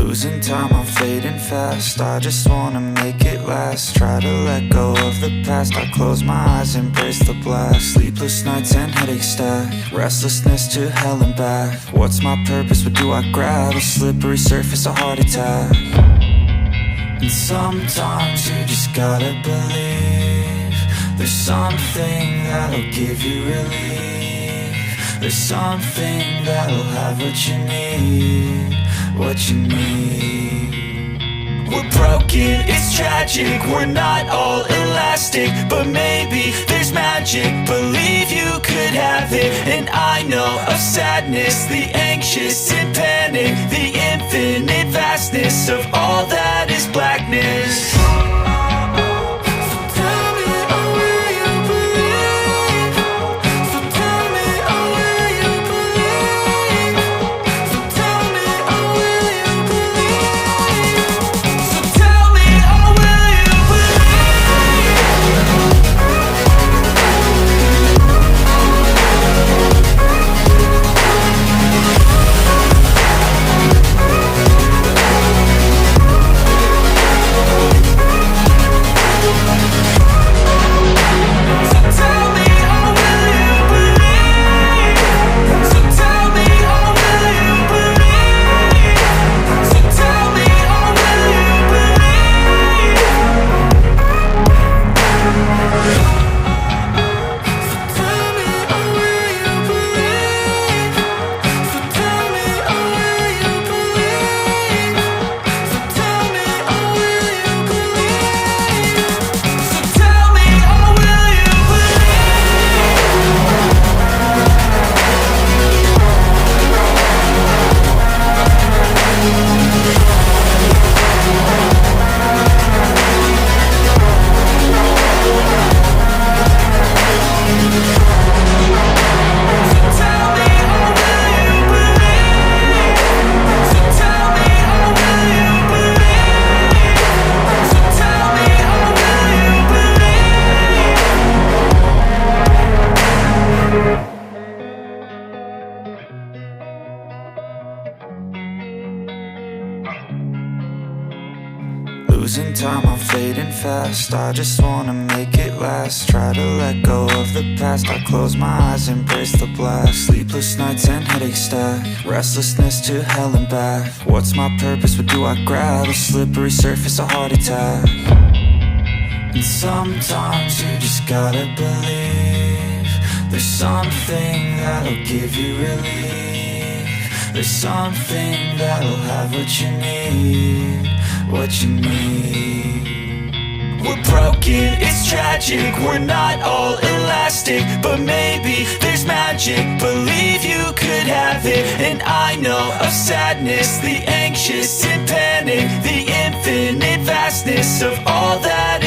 Losing time, I'm fading fast. I just wanna make it last. Try to let go of the past. I close my eyes, embrace the blast. Sleepless nights and headaches stack. Restlessness to hell and back. What's my purpose? What do I grab? A slippery surface, a heart attack. And sometimes you just gotta believe there's something that'll give you relief. There's something that'll have what you need, what you need. We're broken, it's tragic, we're not all elastic, but maybe there's magic. Believe you could have it, and I know of sadness, the anxious and panic, the infinite vastness of all that is blackness. Losing time, I'm fading fast. I just wanna make it last. Try to let go of the past. I close my eyes, embrace the blast. Sleepless nights and headaches stack. Restlessness to hell and back. What's my purpose? What do I grab? A slippery surface, a heart attack. And sometimes you just gotta believe there's something that'll give you relief. There's something that'll have what you need, what you need. We're broken, it's tragic, we're not all elastic, but maybe there's magic. Believe you could have it, and I know of sadness, the anxious and panic, the infinite vastness of all that